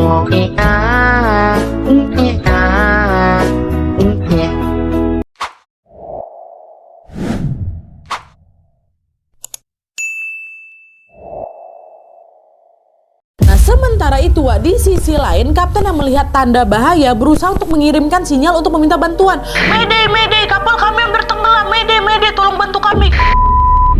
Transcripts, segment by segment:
Nah, sementara itu, Wak, di sisi lain, kapten yang melihat tanda bahaya berusaha untuk mengirimkan sinyal untuk meminta bantuan. Mayday, mayday, kapal kami yang bertenggelam. Mayday, mayday, tolong bantu kami.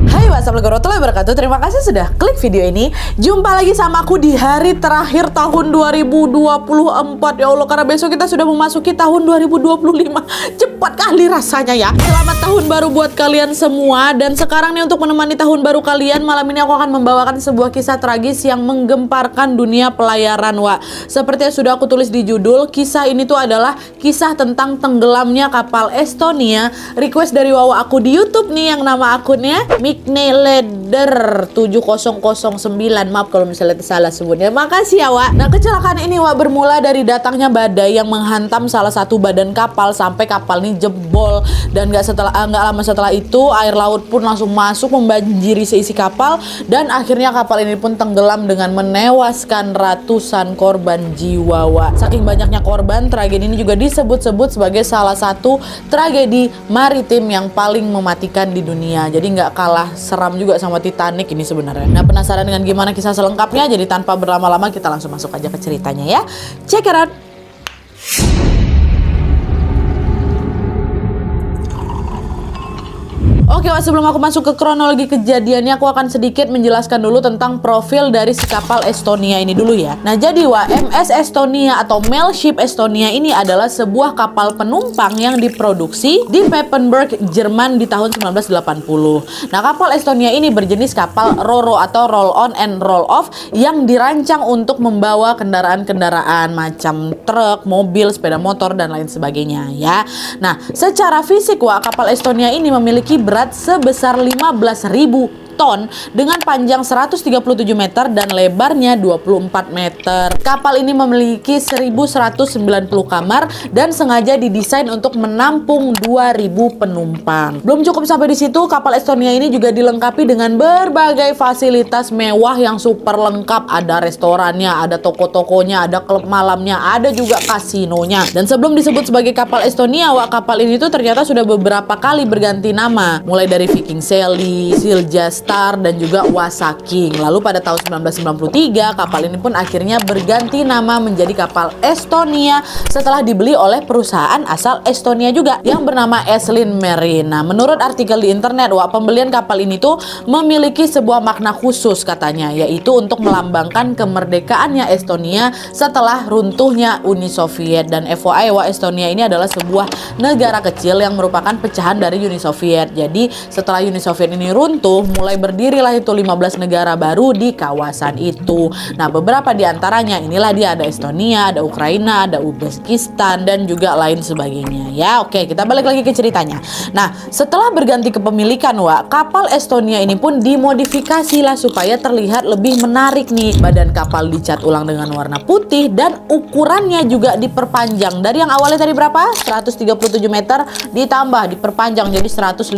Hai, wassalamualaikum warahmatullahi wabarakatuh. Terima kasih sudah klik video ini. Jumpa lagi sama aku di hari terakhir tahun 2024. Ya Allah, karena besok kita sudah memasuki tahun 2025. Cepat kali rasanya ya. Selamat tahun baru buat kalian semua. Dan sekarang nih, untuk menemani tahun baru kalian, malam ini aku akan membawakan sebuah kisah tragis yang menggemparkan dunia pelayaran, Wak. Seperti yang sudah aku tulis di judul, kisah ini tuh adalah kisah tentang tenggelamnya kapal Estonia. Request dari Wawa aku di YouTube nih, yang nama akunnya Leder 7009. Maaf kalau misalnya salah sebutnya. Makasih ya, Wak. Nah, kecelakaan ini, Wak, bermula dari datangnya badai yang menghantam salah satu badan kapal sampai kapal ini jebol. Dan nggak lama setelah itu, air laut pun langsung masuk membanjiri seisi kapal, dan akhirnya kapal ini pun tenggelam dengan menewaskan ratusan korban jiwa, Wak. Saking banyaknya korban, tragedi ini juga disebut-sebut sebagai salah satu tragedi maritim yang paling mematikan di dunia. Jadi nggak kalah seram juga sama Titanic ini sebenarnya. Nah, penasaran dengan gimana kisah selengkapnya? Jadi tanpa berlama-lama kita langsung masuk aja ke ceritanya ya. Check it out. Oke, Wak, sebelum aku masuk ke kronologi kejadiannya, aku akan sedikit menjelaskan dulu tentang profil dari si kapal Estonia ini dulu ya. Nah, jadi, Wak, MS Estonia atau Mail Ship Estonia ini adalah sebuah kapal penumpang yang diproduksi di Papenburg, Jerman di tahun 1980. Nah, kapal Estonia ini berjenis kapal Ro-Ro atau roll on and roll off yang dirancang untuk membawa kendaraan-kendaraan macam truk, mobil, sepeda motor, dan lain sebagainya ya. Nah, secara fisik, Wak, kapal Estonia ini memiliki berat sebesar 15.000 ton dengan panjang 137 meter dan lebarnya 24 meter. Kapal ini memiliki 1.190 kamar dan sengaja didesain untuk menampung 2.000 penumpang. Belum cukup sampai di situ, kapal Estonia ini juga dilengkapi dengan berbagai fasilitas mewah yang super lengkap. Ada restorannya, ada toko-tokonya, ada klub malamnya, ada juga kasinonya. Dan sebelum disebut sebagai kapal Estonia, Wak, kapal ini tuh ternyata sudah beberapa kali berganti nama, mulai dari Viking Sally, Silja Star, dan juga Wasaking. Lalu pada tahun 1993 kapal ini pun akhirnya berganti nama menjadi kapal Estonia setelah dibeli oleh perusahaan asal Estonia juga yang bernama Eslin Marine. Nah, menurut artikel di internet, Wak, pembelian kapal ini tuh memiliki sebuah makna khusus katanya, yaitu untuk melambangkan kemerdekaannya Estonia setelah runtuhnya Uni Soviet. Dan FYI, Wak, Estonia ini adalah sebuah negara kecil yang merupakan pecahan dari Uni Soviet. Jadi setelah Uni Soviet ini runtuh, mulai berdirilah itu 15 negara baru di kawasan itu. Nah, beberapa di antaranya inilah dia, ada Estonia, ada Ukraina, ada Uzbekistan, dan juga lain sebagainya ya. Oke, kita balik lagi ke ceritanya. Nah, setelah berganti kepemilikan, Wak, kapal Estonia ini pun dimodifikasi lah supaya terlihat lebih menarik nih. Badan kapal dicat ulang dengan warna putih dan ukurannya juga diperpanjang. Dari yang awalnya tadi berapa? 137 meter ditambah diperpanjang jadi 157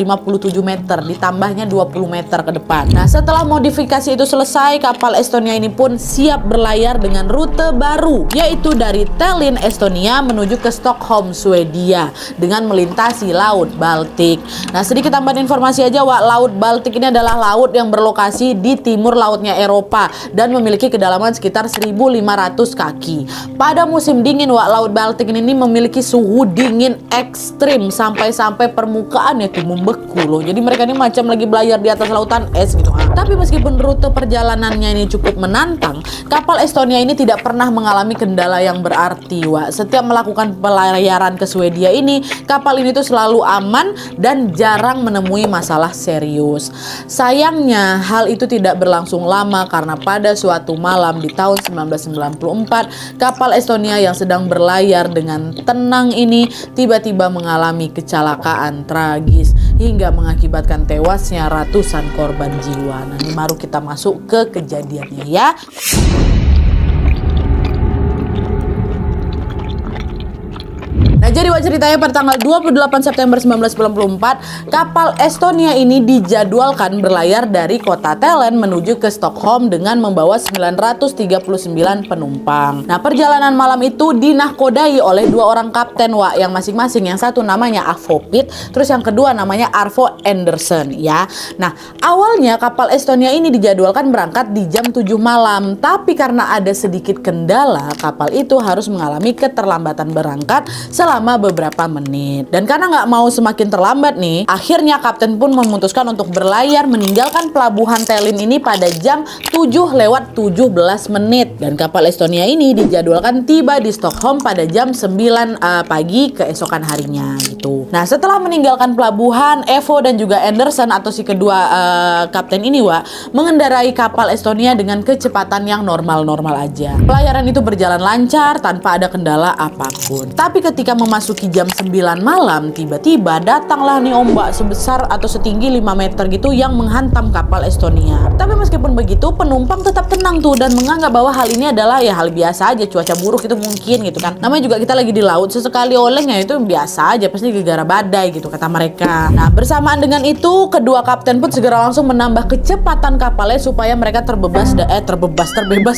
meter, ditambahnya 20 meter ke depan. Nah, setelah modifikasi itu selesai, kapal Estonia ini pun siap berlayar dengan rute baru, yaitu dari Tallinn, Estonia menuju ke Stockholm, Swedia dengan melintasi Laut Baltik. Nah, sedikit tambahan informasi aja, Wak, Laut Baltik ini adalah laut yang berlokasi di timur lautnya Eropa dan memiliki kedalaman sekitar 1.500 kaki. Pada musim dingin, Wak, Laut Baltik ini memiliki suhu dingin ekstrim sampai permukaannya tuh membeku loh. Jadi mereka ini macam lagi belayar di atas lautan es gitu. Tapi meskipun rute perjalanannya ini cukup menantang, kapal Estonia ini tidak pernah mengalami kendala yang berarti, Wak. Setiap melakukan pelayaran ke Swedia ini, kapal ini tuh selalu aman dan jarang menemui masalah serius. Sayangnya, hal itu tidak berlangsung lama karena pada suatu malam di tahun 1994, kapal Estonia yang sedang berlayar dengan tenang ini tiba-tiba mengalami kecelakaan tragis hingga mengakibatkan tewasnya ratusan korban jiwa. Nah, ini baru kita masuk ke kejadiannya ya. Nah, jadi Wak, ceritanya pada tanggal 28 September 1994, kapal Estonia ini dijadwalkan berlayar dari kota Tallinn menuju ke Stockholm dengan membawa 939 penumpang. Nah, perjalanan malam itu dinahkodai oleh dua orang kapten, Wak, yang masing-masing, yang satu namanya Arvo Pitt, terus yang kedua namanya Arvo Andersson, ya. Nah, awalnya kapal Estonia ini dijadwalkan berangkat di jam 7 malam, tapi karena ada sedikit kendala, kapal itu harus mengalami keterlambatan berangkat selama beberapa menit. Dan karena nggak mau semakin terlambat nih, akhirnya kapten pun memutuskan untuk berlayar meninggalkan pelabuhan Tallinn ini pada jam 7:17 menit. Dan kapal Estonia ini dijadwalkan tiba di Stockholm pada jam 9 pagi keesokan harinya gitu. Nah, setelah meninggalkan pelabuhan, Evo dan juga Andersson atau si kedua kapten ini, Wak, mengendarai kapal Estonia dengan kecepatan yang normal-normal aja. Pelayaran itu berjalan lancar tanpa ada kendala apapun. Tapi ketika memasuki jam 9 malam, tiba-tiba datanglah nih ombak sebesar atau setinggi 5 meter gitu yang menghantam kapal Estonia. Tapi meskipun begitu, penumpang tetap tenang tuh dan menganggap bahwa hal ini adalah ya hal biasa aja, cuaca buruk itu mungkin gitu kan. Namanya juga kita lagi di laut, sesekali oleng ya itu biasa aja, pasti gara-gara badai gitu kata mereka. Nah, bersamaan dengan itu, kedua kapten pun segera langsung menambah kecepatan kapalnya supaya mereka terbebas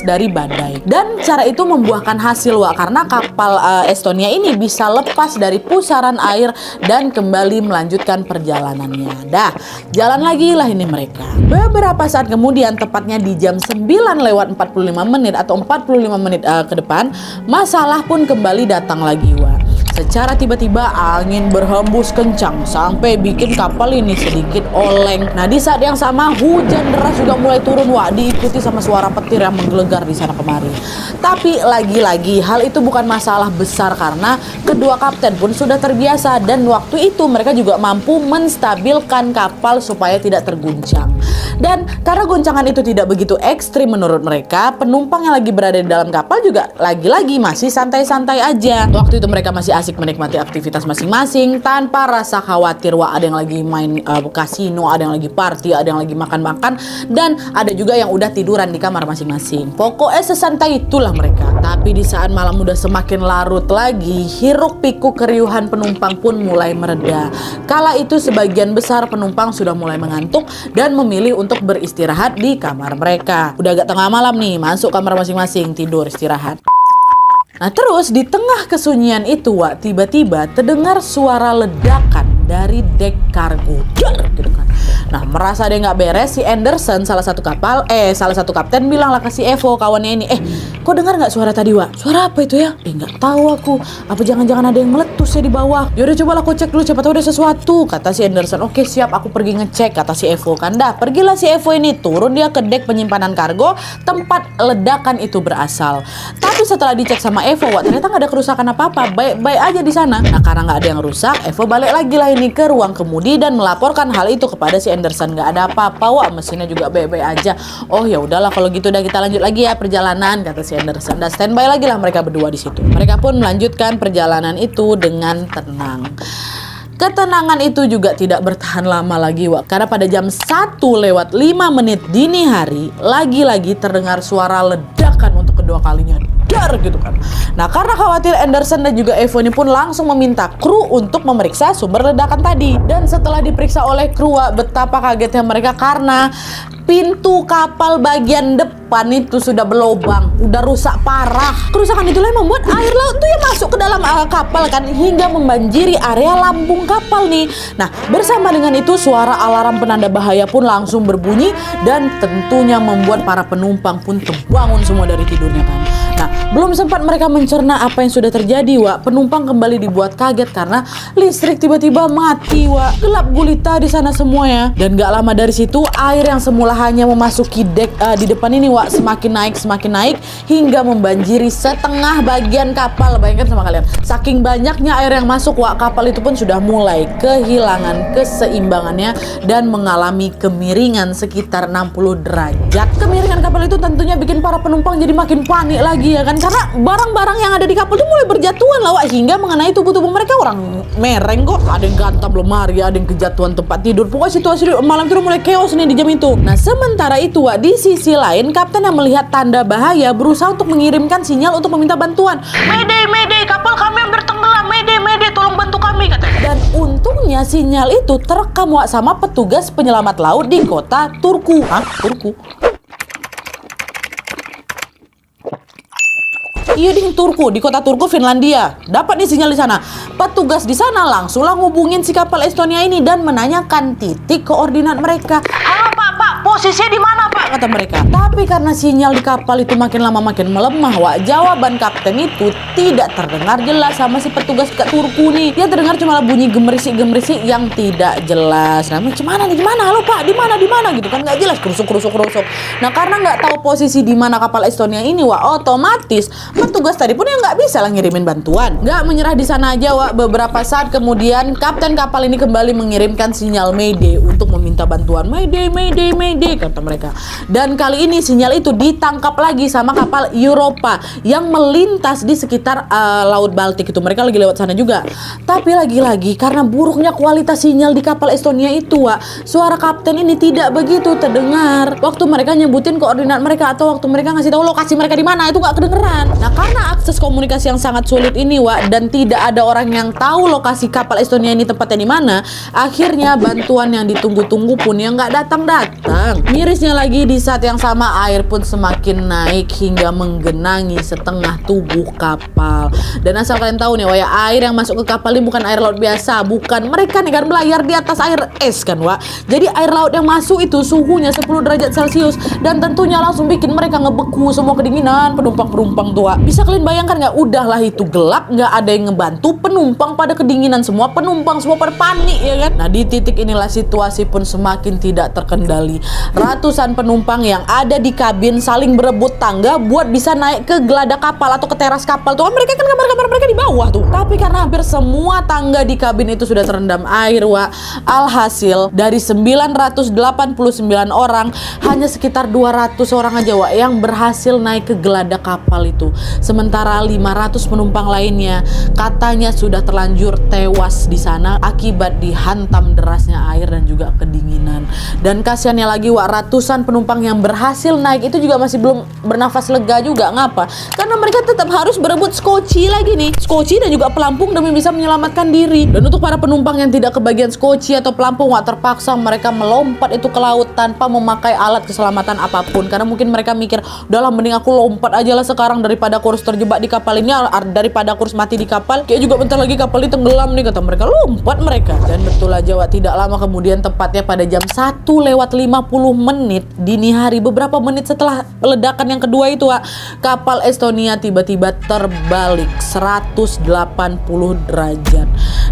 dari badai. Dan cara itu membuahkan hasil, Wak, karena kapal Estonia ini bisa lepas dari pusaran air dan kembali melanjutkan perjalanannya. Dah, jalan lagi lah ini mereka. Beberapa saat kemudian, tepatnya di jam 9:45 menit atau 45 menit ke depan, masalah pun kembali datang lagi, Wak. Secara tiba-tiba angin berhembus kencang sampai bikin kapal ini sedikit oleng. Nah, di saat yang sama hujan deras juga mulai turun, Wak, diikuti sama suara petir yang menggelegar di sana kemari. Tapi lagi-lagi hal itu bukan masalah besar karena kedua kapten pun sudah terbiasa dan waktu itu mereka juga mampu menstabilkan kapal supaya tidak terguncang. Dan karena goncangan itu tidak begitu ekstrim menurut mereka, penumpang yang lagi berada di dalam kapal juga lagi-lagi masih santai-santai aja. Waktu itu mereka masih asik menikmati aktivitas masing-masing tanpa rasa khawatir. Wah, ada yang lagi main kasino, ada yang lagi party, ada yang lagi makan-makan, dan ada juga yang udah tiduran di kamar masing-masing. Pokoknya sesantai itulah mereka. Tapi di saat malam udah semakin larut lagi, hiruk pikuk keriuhan penumpang pun mulai mereda. Kala itu sebagian besar penumpang sudah mulai mengantuk dan memilih untuk beristirahat di kamar mereka. Udah agak tengah malam nih, masuk kamar masing-masing, tidur, istirahat. Nah, terus di tengah kesunyian itu, Wak, tiba-tiba terdengar suara ledakan dari dek kargo. Gitu kan. Nah, merasa dia nggak beres, si Andersson salah satu kapten bilanglah ke si Evo kawannya ini, kok dengar nggak suara tadi, Wak? Suara apa itu ya? Nggak tahu aku. Apa jangan-jangan ada yang meletus ya di bawah? Yaudah cobalah aku cek dulu, siapa tahu ada sesuatu, kata si Andersson. Oke, siap, aku pergi ngecek, kata si Evo kan. Dah, pergilah si Evo ini, turun dia ke dek penyimpanan kargo tempat ledakan itu berasal. Tapi setelah dicek sama Evo, Wak, ternyata nggak ada kerusakan apa-apa, baik-baik aja di sana. Nah, karena nggak ada yang rusak, Evo balik lagi lah ini ke ruang kemudi dan melaporkan hal itu kepada si Andersson. Nggak ada apa-apa, Wak, mesinnya juga baik-baik aja. Oh ya udahlah kalau gitu, udah kita lanjut lagi ya perjalanan, kata si Andersson. Dan standby lagi lah mereka berdua di situ. Mereka pun melanjutkan perjalanan itu dengan tenang. Ketenangan itu juga tidak bertahan lama lagi, Wak, karena pada jam 1:05 dini hari lagi-lagi terdengar suara ledakan untuk kedua kalinya. Dar gitu kan. Nah, karena khawatir, Andersson dan juga Evo ini pun langsung meminta kru untuk memeriksa sumber ledakan tadi. Dan setelah diperiksa oleh kru, betapa kagetnya mereka karena pintu kapal bagian depan itu sudah berlubang, udah rusak parah. Kerusakan itulah yang membuat air laut tuh yang masuk ke dalam kapal kan, hingga membanjiri area lambung kapal nih. Nah, bersama dengan itu suara alarm penanda bahaya pun langsung berbunyi dan tentunya membuat para penumpang pun terbangun semua dari tidurnya kan. Nah, belum sempat mereka mencerna apa yang sudah terjadi, Wak, penumpang kembali dibuat kaget karena listrik tiba-tiba mati, Wak. Gelap gulita di sana semuanya. Dan gak lama dari situ, air yang semula hanya memasuki dek di depan ini, Wak, semakin naik hingga membanjiri setengah bagian kapal. Bayangkan sama kalian, saking banyaknya air yang masuk, Wak, kapal itu pun sudah mulai kehilangan keseimbangannya dan mengalami kemiringan sekitar 60 derajat. Kemiringan kapal itu tentunya bikin para penumpang jadi makin panik lagi ya kan, karena barang-barang yang ada di kapal itu mulai berjatuhan lah, Wak, hingga mengenai tubuh-tubuh mereka. Orang mereng kok, ada yang gantam lemari, ada yang kejatuhan tempat tidur. Pokoknya situasi malam itu mulai chaos nih di jam itu. Nah, sementara itu, Wak, di sisi lain kapten yang melihat tanda bahaya berusaha untuk mengirimkan sinyal untuk meminta bantuan. Mayday, kapal kami hampir tenggelam. Mayday, tolong Untungnya sinyal itu terekam Wak sama petugas penyelamat laut di kota Turku. Hah? Turku? Iya di Turku, di kota Turku, Finlandia. Dapat nih sinyal di sana. Petugas di sana langsunglah ngubungin si kapal Estonia ini dan menanyakan titik koordinat mereka. Halo Pak, posisinya di mana Pak? Kata mereka. Tapi karena sinyal di kapal itu makin lama makin melemah, Wak, jawaban kapten itu tidak terdengar jelas sama si petugas ke Turku nih. Dia terdengar cuma bunyi gemerisik-gemerisik yang tidak jelas. Nah, gimana nih? Gimana? Halo Pak, di mana gitu kan nggak jelas, kerusuk. Nah, karena nggak tahu posisi di mana kapal Estonia ini, Wak, otomatis petugas tadi pun ya nggak bisa lah ngirimin bantuan. Nggak menyerah di sana aja, Wak. Beberapa saat kemudian kapten kapal ini kembali mengirimkan sinyal Mayday untuk meminta bantuan. Mayday, kata mereka. Dan kali ini sinyal itu ditangkap lagi sama kapal Europa yang melintas di sekitar Laut Baltik itu. Mereka lagi lewat sana juga. Tapi lagi-lagi karena buruknya kualitas sinyal di kapal Estonia itu, Wak, suara kapten ini tidak begitu terdengar. Waktu mereka nyebutin koordinat mereka atau waktu mereka ngasih tahu lokasi mereka di mana, itu nggak kedengeran. Nah, karena akses komunikasi yang sangat sulit ini, Wak, dan tidak ada orang yang tahu lokasi kapal Estonia ini tempatnya di mana, akhirnya bantuan yang ditunggu-tunggu pun yang nggak datang-datang. Mirisnya lagi, di saat yang sama air pun semakin naik hingga menggenangi setengah tubuh kapal. Dan asal kalian tahu nih, Wak, ya, air yang masuk ke kapal ini bukan air laut biasa, bukan. Mereka nih kan melayar di atas air es kan, Wak. Jadi air laut yang masuk itu suhunya 10 derajat Celcius dan tentunya langsung bikin mereka ngebeku semua kedinginan penumpang-penumpang tua. Bisa kalian bayangkan nggak? Udahlah itu gelap, nggak ada yang ngebantu, penumpang pada kedinginan semua, penumpang semua pada panik ya kan. Nah, di titik inilah situasi pun semakin tidak terkendali. Ratusan penumpang yang ada di kabin saling berebut tangga buat bisa naik ke geladak kapal atau ke teras kapal tuh. Mereka kan kamar-kamar mereka di bawah tuh. Tapi karena hampir semua tangga di kabin itu sudah terendam air, Wak, alhasil dari 989 orang hanya sekitar 200 orang aja, Wak, yang berhasil naik ke geladak kapal itu. Sementara 500 penumpang lainnya katanya sudah terlanjur tewas di sana akibat dihantam derasnya air dan juga kedinginan. Dan kasihannya lagi, Wak, ratusan penumpang yang berhasil naik itu juga masih belum bernafas lega juga. Ngapa? Karena mereka tetap harus berebut skoci lagi nih. Skoci dan juga pelampung demi bisa menyelamatkan diri. Dan untuk para penumpang yang tidak kebagian skoci atau pelampung, Wak, terpaksa mereka melompat itu ke laut tanpa memakai alat keselamatan apapun. Karena mungkin mereka mikir, udahlah mending aku lompat aja lah sekarang daripada aku harus terjebak di kapal ini, daripada aku harus mati di kapal. Kayak juga bentar lagi kapal ini tenggelam nih, kata mereka. Lompat mereka. Dan betul aja, Wak, tidak lama kemudian, tepatnya pada jam 1:50 dini hari, beberapa menit setelah ledakan yang kedua itu, Wak, kapal Estonia tiba-tiba terbalik 180 derajat.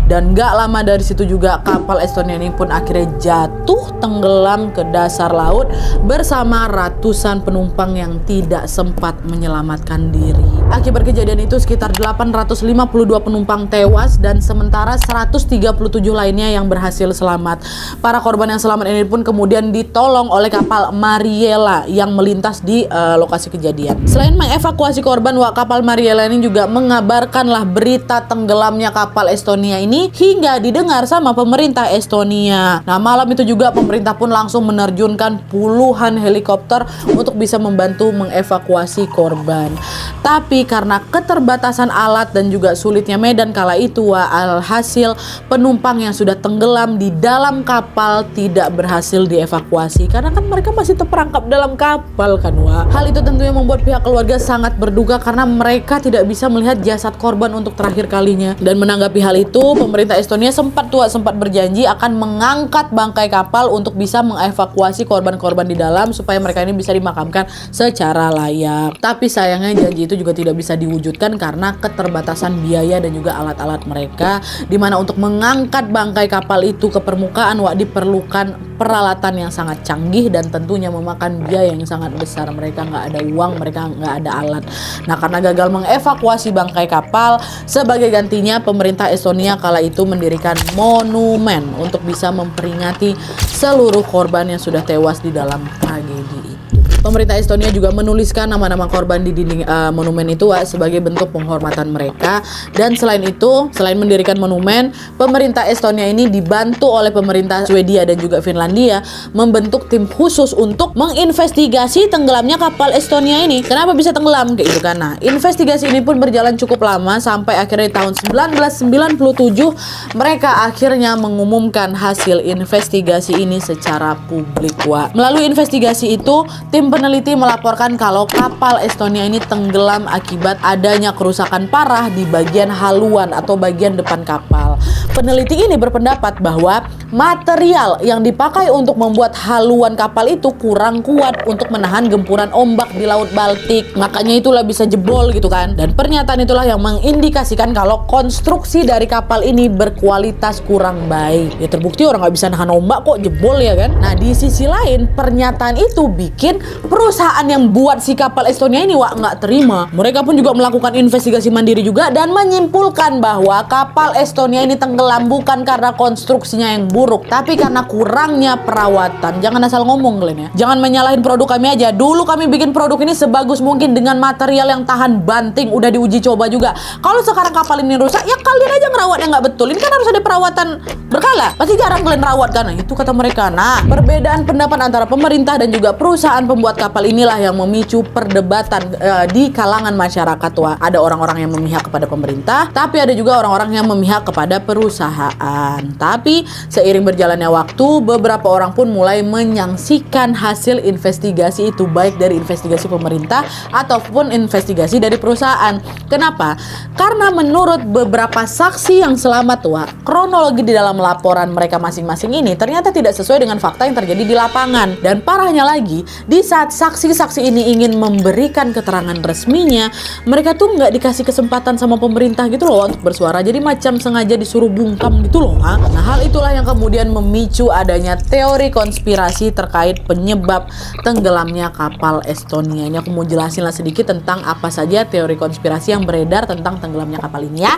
Dan gak lama dari situ juga kapal Estonia ini pun akhirnya jatuh tenggelam ke dasar laut bersama ratusan penumpang yang tidak sempat menyelamatkan diri. Akibat kejadian itu sekitar 852 penumpang tewas dan sementara 137 lainnya yang berhasil selamat. Para korban yang selamat ini pun kemudian ditolong oleh kapal Mariella yang melintas di lokasi kejadian. Selain mengevakuasi korban, Wak, kapal Mariella ini juga mengabarkanlah berita tenggelamnya kapal Estonia ini hingga didengar sama pemerintah Estonia. Nah, malam itu juga pemerintah pun langsung menerjunkan puluhan helikopter untuk bisa membantu mengevakuasi korban. Tapi karena keterbatasan alat dan juga sulitnya medan kala itu, Wak, alhasil penumpang yang sudah tenggelam di dalam kapal tidak berhasil dievakuasi karena kan mereka masih terperangkap dalam kapal kan, Wak. Hal itu tentunya membuat pihak keluarga sangat berduka karena mereka tidak bisa melihat jasad korban untuk terakhir kalinya. Dan menanggapi hal itu, pemerintah Estonia sempat berjanji akan mengangkat bangkai kapal untuk bisa mengevakuasi korban-korban di dalam supaya mereka ini bisa dimakamkan secara layak. Tapi sayangnya janji itu juga tidak bisa diwujudkan karena keterbatasan biaya dan juga alat-alat mereka, dimana untuk mengangkat bangkai kapal itu ke permukaan, Wak, diperlukan peralatan yang sangat canggih dan tentunya memakan biaya yang sangat besar. Mereka nggak ada uang, mereka nggak ada alat. Nah, karena gagal mengevakuasi bangkai kapal, sebagai gantinya pemerintah Estonia kala itu mendirikan monumen untuk bisa memperingati seluruh korban yang sudah tewas di dalam tragedi itu. Pemerintah Estonia juga menuliskan nama-nama korban di dinding monumen itu, Wak, sebagai bentuk penghormatan mereka. Dan selain itu, selain mendirikan monumen, pemerintah Estonia ini dibantu oleh pemerintah Swedia dan juga Finlandia membentuk tim khusus untuk menginvestigasi tenggelamnya kapal Estonia ini. Kenapa bisa tenggelam? Kayak gitu kan. Nah, investigasi ini pun berjalan cukup lama sampai akhirnya tahun 1997 mereka akhirnya mengumumkan hasil investigasi ini secara publik, Wak. Melalui investigasi itu, tim peneliti melaporkan kalau kapal Estonia ini tenggelam akibat adanya kerusakan parah di bagian haluan atau bagian depan kapal. Peneliti ini berpendapat bahwa material yang dipakai untuk membuat haluan kapal itu kurang kuat untuk menahan gempuran ombak di Laut Baltik. Makanya itulah bisa jebol gitu kan. Dan pernyataan itulah yang mengindikasikan kalau konstruksi dari kapal ini berkualitas kurang baik. Ya terbukti orang nggak bisa nahan ombak kok jebol ya kan. Nah di sisi lain pernyataan itu bikin perusahaan yang buat si kapal Estonia ini, Wak, nggak terima. Mereka pun juga melakukan investigasi mandiri juga dan menyimpulkan bahwa kapal Estonia ini tenggelam bukan karena konstruksinya yang buruk, tapi karena kurangnya perawatan. Jangan asal ngomong kalian ya. Jangan menyalahin produk kami aja. Dulu kami bikin produk ini sebagus mungkin dengan material yang tahan banting, udah diuji coba juga. Kalau sekarang kapal ini rusak, ya kalian aja ngerawat yang nggak betul. Ini kan harus ada perawatan berkala. Pasti jarang kalian rawat kan? Nah, itu kata mereka. Nah, perbedaan pendapat antara pemerintah dan juga perusahaan pembuat kapal inilah yang memicu perdebatan di kalangan masyarakat. Wah, ada orang-orang yang memihak kepada pemerintah, tapi ada juga orang-orang yang memihak kepada perusahaan. Tapi seiring berjalannya waktu, beberapa orang pun mulai menyaksikan hasil investigasi itu, baik dari investigasi pemerintah ataupun investigasi dari perusahaan. Kenapa? Karena menurut beberapa saksi yang selamat, Wah, kronologi di dalam laporan mereka masing-masing ini ternyata tidak sesuai dengan fakta yang terjadi di lapangan. Dan parahnya lagi, di saat saksi-saksi ini ingin memberikan keterangan resminya, mereka tuh nggak dikasih kesempatan sama pemerintah gitu loh untuk bersuara. Jadi macam sengaja disuruh bungkam gitu loh. Nah, hal itulah yang kemudian memicu adanya teori konspirasi terkait penyebab tenggelamnya kapal Estonia. Ini aku mau jelasin lah sedikit tentang apa saja teori konspirasi yang beredar tentang tenggelamnya kapal ini ya.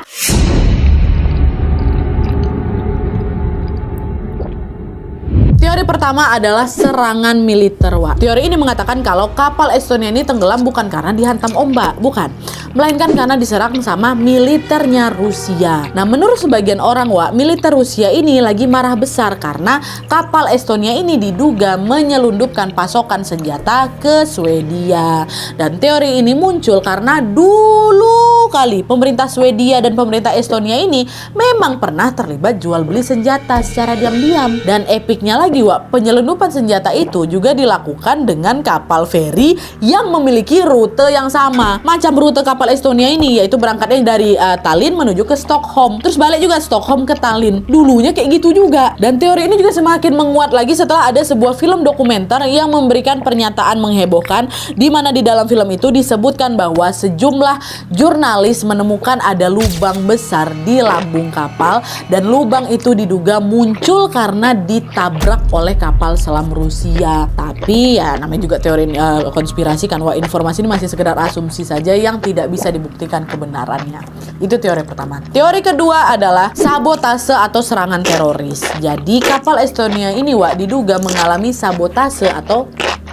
Teori pertama adalah serangan militer, Wak. Teori ini mengatakan kalau kapal Estonia ini tenggelam bukan karena dihantam ombak, bukan, melainkan karena diserang sama militernya Rusia. Nah, menurut sebagian orang, Wak, militer Rusia ini lagi marah besar karena kapal Estonia ini diduga menyelundupkan pasokan senjata ke Swedia. Dan teori ini muncul karena dulu kali pemerintah Swedia dan pemerintah Estonia ini memang pernah terlibat jual beli senjata secara diam-diam. Dan epicnya lagi, Wak, penyelundupan senjata itu juga dilakukan dengan kapal feri yang memiliki rute yang sama macam rute kapal Estonia ini, yaitu berangkatnya dari Tallinn menuju ke Stockholm, terus balik juga Stockholm ke Tallinn. Dulunya kayak gitu juga. Dan teori ini juga semakin menguat lagi setelah ada sebuah film dokumenter yang memberikan pernyataan menghebohkan, di mana di dalam film itu disebutkan bahwa sejumlah jurnalis menemukan ada lubang besar di lambung kapal, dan lubang itu diduga muncul karena ditabrak oleh kapal selam Rusia. Tapi ya namanya juga teori konspirasi kan, Wah, informasi ini masih sekedar asumsi saja yang tidak bisa dibuktikan kebenarannya. Itu teori pertama. Teori kedua adalah sabotase atau serangan teroris. Jadi kapal Estonia ini, Wah, diduga mengalami sabotase atau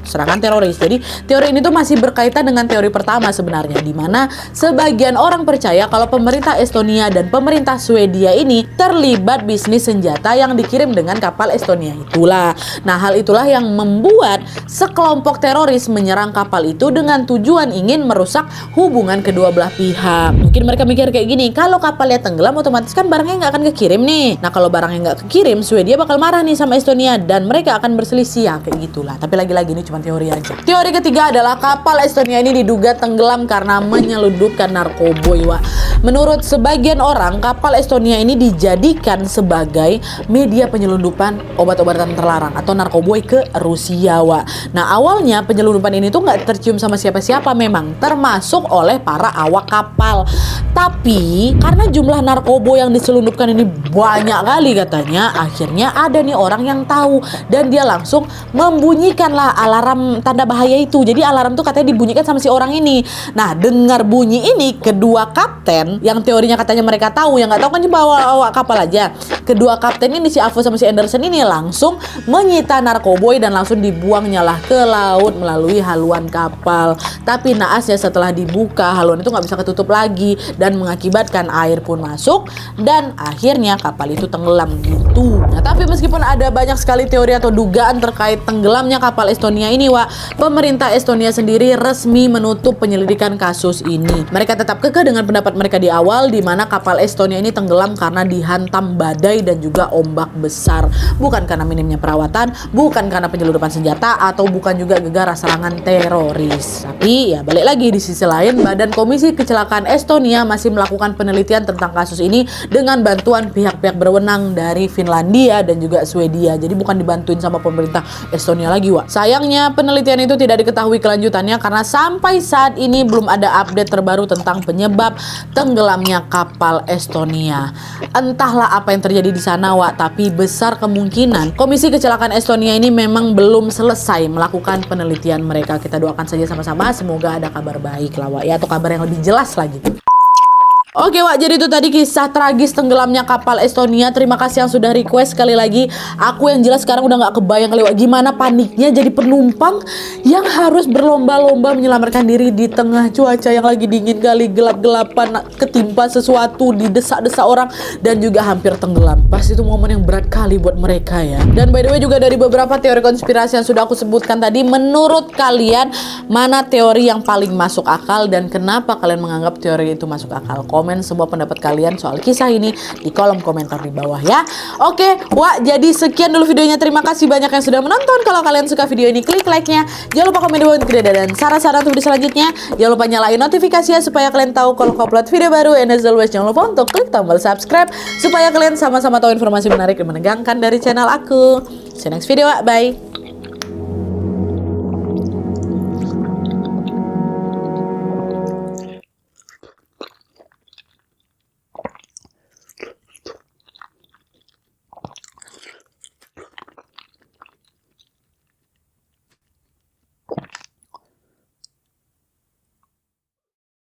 serangan teroris. Jadi teori ini tuh masih berkaitan dengan teori pertama sebenarnya, di mana sebagian orang percaya kalau pemerintah Estonia dan pemerintah Swedia ini terlibat bisnis senjata yang dikirim dengan kapal Estonia itulah. Nah, hal itulah yang membuat sekelompok teroris menyerang kapal itu dengan tujuan ingin merusak hubungan kedua belah pihak. Mungkin mereka mikir kayak gini, kalau kapalnya tenggelam otomatis kan barangnya nggak akan kekirim nih. Nah, kalau barangnya nggak kekirim, Swedia bakal marah nih sama Estonia dan mereka akan berselisih ya, kayak gitulah. Tapi lagi-lagi ini cuma teori aja. Teori ketiga adalah kapal Estonia ini diduga tenggelam karena menyelundupkan narkoboy, Wak. Menurut sebagian orang, kapal Estonia ini dijadikan sebagai media penyelundupan obat-obatan terlarang atau narkoboy ke Rusia, Wak. Nah, awalnya penyelundupan ini tuh nggak tercium sama siapa-siapa memang, termasuk oleh para awak kapal. Tapi karena jumlah narkoba yang diselundupkan ini banyak kali katanya, akhirnya ada nih orang yang tahu dan dia langsung membunyikanlah alarm tanda bahaya itu. Jadi alarm tuh katanya dibunyikan sama si orang ini. Nah, dengar bunyi ini, kedua kapten yang teorinya katanya mereka tahu, yang nggak tahu kan cuma awak kapal aja. Kedua kapten ini, si Avo sama si Anderson ini, langsung menyita narkoboy dan langsung dibuangnya lah ke laut melalui haluan kapal. Tapi naasnya setelah dibuka, haluan itu nggak bisa ketutup lagi dan mengakibatkan air pun masuk dan akhirnya kapal itu tenggelam gitu. Nah, tapi meskipun ada banyak sekali teori atau dugaan terkait tenggelamnya kapal Estonia ini, Wak, pemerintah Estonia sendiri resmi menutup penyelidikan kasus ini. Mereka tetap kekeh dengan pendapat mereka di awal, di mana kapal Estonia ini tenggelam karena dihantam badai dan juga ombak besar. Bukan karena minimnya perawatan, bukan karena penyelundupan senjata, atau bukan juga gegara serangan teroris. Tapi ya balik lagi, di sisi lain Badan Komisi Kecelakaan Estonia masih melakukan penelitian tentang kasus ini dengan bantuan pihak-pihak berwenang dari Finlandia dan juga Swedia. Jadi bukan dibantuin sama pemerintah Estonia lagi, Wak. Sayangnya penelitian itu tidak diketahui kelanjutannya karena sampai saat ini belum ada update terbaru tentang penyebab tenggelamnya kapal Estonia. Entahlah apa yang terjadi di sana, Wak, tapi besar kemungkinan Komisi Kecelakaan Estonia ini memang belum selesai melakukan penelitian mereka. Kita doakan saja sama-sama, semoga ada kabar baik lah, Wak, ya, atau kabar yang lebih jelas lagi. Oke, Wak, jadi itu tadi kisah tragis tenggelamnya kapal Estonia. Terima kasih yang sudah request. Sekali lagi, aku yang jelas sekarang udah gak kebayang kali, Wak, gimana paniknya jadi penumpang yang harus berlomba-lomba menyelamatkan diri di tengah cuaca yang lagi dingin kali, gelap-gelapan, ketimpa sesuatu, didesak-desak orang, dan juga hampir tenggelam. Pasti itu momen yang berat kali buat mereka ya. Dan by the way, juga dari beberapa teori konspirasi yang sudah aku sebutkan tadi, menurut kalian mana teori yang paling masuk akal dan kenapa kalian menganggap teori itu masuk akal? Komen semua pendapat kalian soal kisah ini di kolom komentar di bawah ya. Oke, Wak, jadi sekian dulu videonya. Terima kasih banyak yang sudah menonton. Kalau kalian suka video ini, klik like-nya. Jangan lupa komen di bawah untuk dan saran-saran untuk video selanjutnya. Jangan lupa nyalain notifikasinya supaya kalian tahu kalau aku upload video baru. And as always, jangan lupa untuk klik tombol subscribe supaya kalian sama-sama tahu informasi menarik dan menegangkan dari channel aku. See you next video, Wak. Bye.